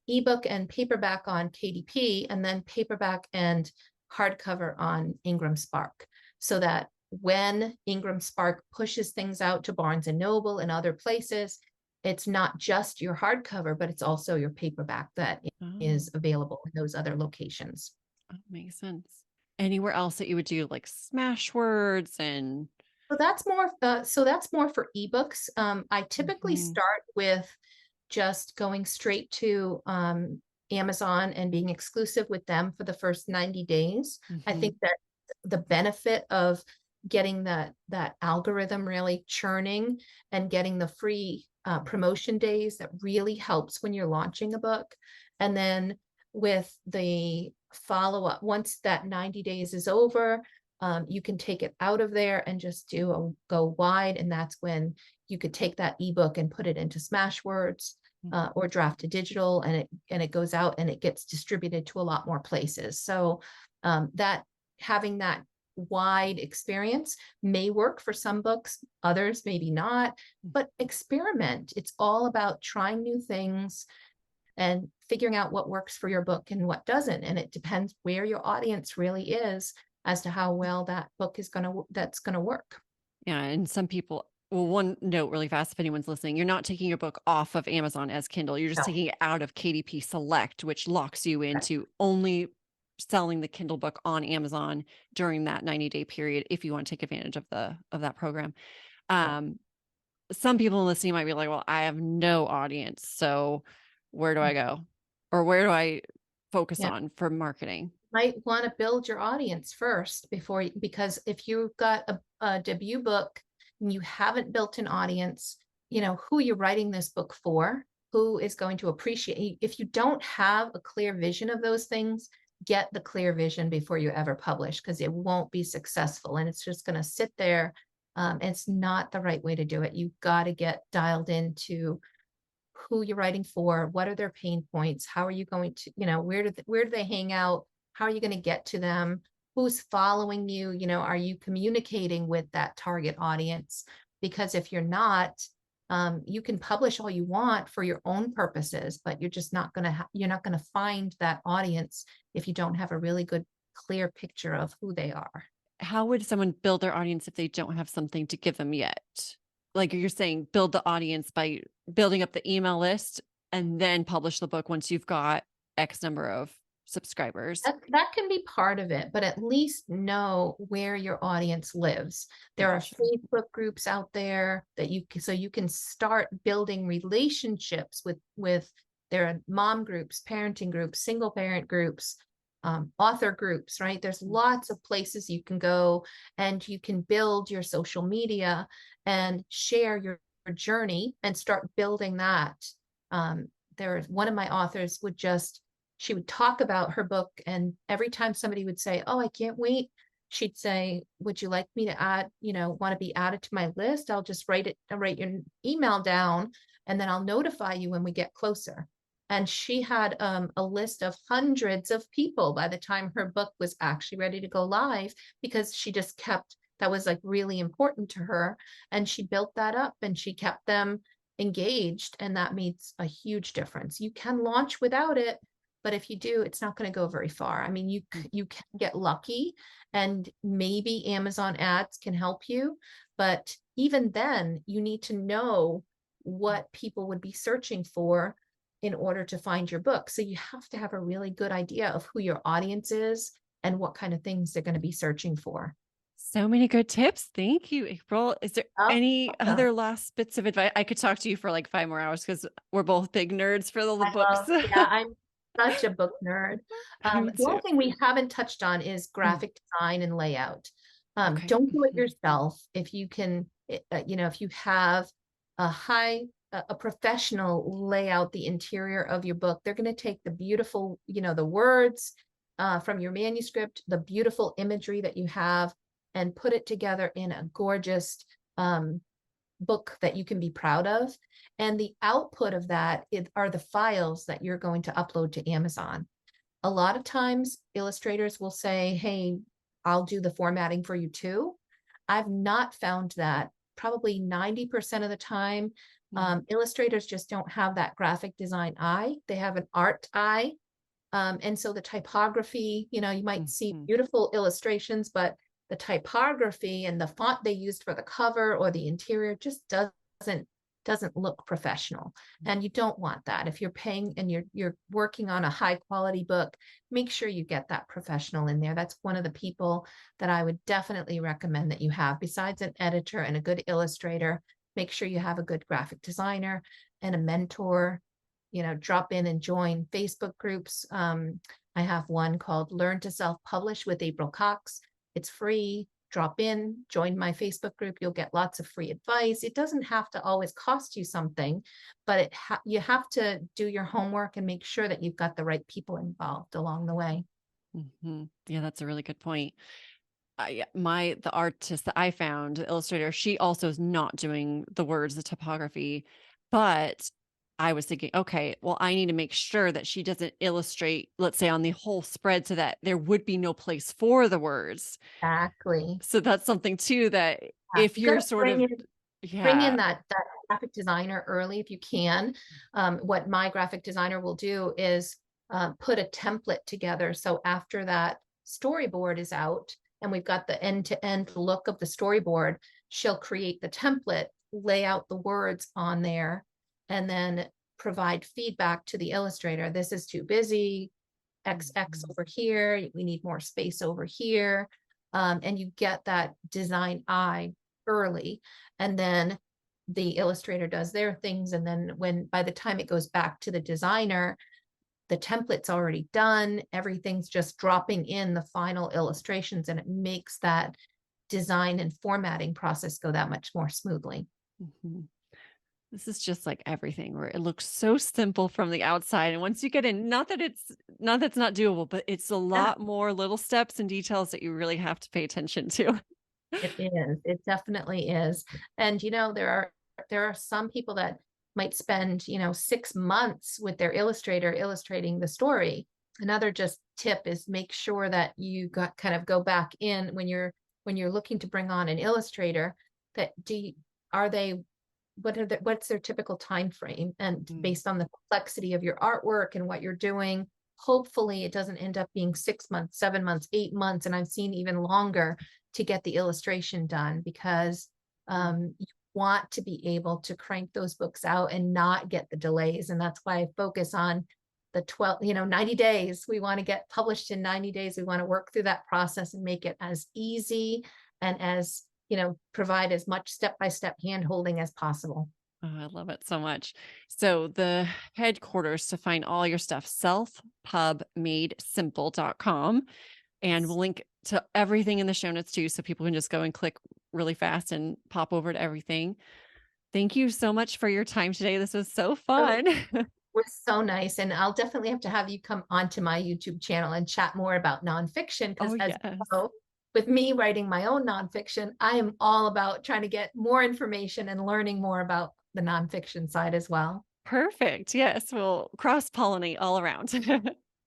ebook and paperback on KDP, and then paperback and hardcover on Ingram Spark, so that when Ingram Spark pushes things out to Barnes and Noble and other places, it's not just your hardcover, but it's also your paperback that Oh, is available in those other locations. oh, makes sense. Anywhere else that you would do like smash words and. So that's more for ebooks. I typically Mhm. start with just going straight to Amazon and being exclusive with them for the first 90 days. I Mhm. think that the benefit of getting that algorithm really churning and getting the free promotion days, that really helps when you're launching a book. And then with the follow up, once that 90 days is over, you can take it out of there and just do a go wide. And that's when you could take that ebook and put it into Smashwords Mm. or draft to digital, and it goes out and it gets distributed to a lot more places. So that having that wide experience may work for some books, others maybe not, Mm. but experiment. It's all about trying new things and figuring out what works for your book and what doesn't. And it depends where your audience really is as to how well that book is that's gonna work. Yeah, and some people. Well, one note really fast, if anyone's listening, you're not taking your book off of Amazon as Kindle. You're just No, taking it out of KDP Select, which locks you right. into only selling the Kindle book on Amazon during that 90-day period if you want to take advantage of that program. Yeah. Um, some people listening might be like, "Well, I have no audience, so where do I go? Or where do I focus Yeah. on for marketing?" Might want to build your audience first because if you've got a debut book and you haven't built an audience, who you're writing this book for, who is going to appreciate. If you don't have a clear vision of those things, get the clear vision before you ever publish, because it won't be successful and it's just going to sit there. It's not the right way to do it. You've got to get dialed into who you're writing for, what are their pain points, how are you going to, where do they hang out, how are you going to get to them, who's following you, are you communicating with that target audience? Because if you're not, you can publish all you want for your own purposes, but you're just not going to you're not going to find that audience if you don't have a really good clear picture of who they are. How would someone build their audience if they don't have something to give them yet? Like you're saying, build the audience by building up the email list and then publish the book once you've got X number of subscribers. That can be part of it, but at least know where your audience lives. There are Gotcha. Facebook groups out there that so you can start building relationships with there are mom groups, parenting groups, single parent groups, author groups, right? There's lots of places you can go and you can build your social media and share your journey and start building that. One of my authors she would talk about her book, and every time somebody would say, "Oh, I can't wait," she'd say, "Would you like me to want to be added to my list? I'll just write your email down, and then I'll notify you when we get closer." And she had a list of hundreds of people by the time her book was actually ready to go live, because she just kept that was like really important to her, and she built that up and she kept them engaged, and that makes a huge difference. You can launch without it, but if you do, it's not going to go very far. I mean, you can get lucky, and maybe Amazon ads can help you, but even then, you need to know what people would be searching for in order to find your book. So you have to have a really good idea of who your audience is and what kind of things they're going to be searching for. So many good tips. Thank you, April. Is there Oh, any welcome. other last bits of advice? I could talk to you for like 5 more hours because we're both big nerds for the I books. yeah, I'm such a book nerd. Me The too. only thing we haven't touched on is Mm, graphic design and layout. okay. Don't do it Mhm. yourself. If you can, if you have a professional lay out the interior of your book, they're going to take the beautiful, the words from your manuscript, the beautiful imagery that you have, and put it together in a gorgeous um, book that you can be proud of. And the output of that are the files that you're going to upload to Amazon. A lot of times, illustrators will say, "Hey, I'll do the formatting for you too." I've not found that. Probably 90% of the time, Mm, illustrators just don't have that graphic design eye. They have an art eye. And so the typography, you might see mhm, beautiful illustrations, but the typography and the font they used for the cover or the interior just doesn't look professional. And you don't want that. If you're paying and you're working on a high quality book, make sure you get that professional in there. That's one of the people that I would definitely recommend that you have. Besides an editor and a good illustrator, make sure you have a good graphic designer and a mentor. Drop in and join Facebook groups. I have one called Learn to Self-Publish with April Cox. It's free. Drop in, join my Facebook group. You'll get lots of free advice. It doesn't have to always cost you something, but you have to do your homework and make sure that you've got the right people involved along the way. mhm. Yeah, that's a really good point. The artist that I found, the illustrator, she also is not doing the words, the typography, but I was thinking, okay, well, I need to make sure that she doesn't illustrate, let's say, on the whole spread so that there would be no place for the words. Exactly. So that's something too that Yeah, if you got you're to sort bring of, in bring in yeah. that graphic designer early if you can. What my graphic designer will do is put a template together. So after that storyboard is out and we've got the end-to-end look of the storyboard, she'll create the template, lay out the words on there, and then provide feedback to the illustrator. This is too busy. XX Mhm, over here. We need more space over here. And you get that design eye early. And then the illustrator does their things. And then by the time it goes back to the designer, the template's already done. Everything's just dropping in the final illustrations, and it makes that design and formatting process go that much more smoothly. mhm. This is just like everything where it looks so simple from the outside. And once you get in, not that's not doable, but it's a Yeah, lot more little steps and details that you really have to pay attention to. it is. It definitely is. And there are some people that might spend, 6 months with their illustrator illustrating the story. Another just tip is make sure that you got kind of go back in when you're looking to bring on an illustrator that are they what's their typical time frame, and Mm, based on the complexity of your artwork and what you're doing, hopefully it doesn't end up being 6 months, 7 months, 8 months, and I've seen even longer to get the illustration done, because mm, you want to be able to crank those books out and not get the delays. And that's why I focus on the 12, 90 days. We want to get published in 90 days. We want to work through that process and make it as easy and as, provide as much step-by-step hand holding as possible. Oh, I love it so much. So the headquarters to find all your stuff, selfpubmadesimple.com. And we'll link to everything in the show notes too. So people can just go and click really fast and pop over to everything. Thank you so much for your time today. This was so Really fun. was so nice. And I'll definitely have to have you come onto my YouTube channel and chat more about nonfiction Oh, because, as you yes. know, with me writing my own nonfiction, I am all about trying to get more information and learning more about the nonfiction side as well. Perfect. Yes. We'll cross pollinate all around.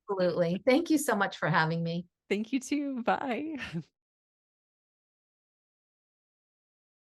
Absolutely. Thank you so much for having me. Thank you too. Bye.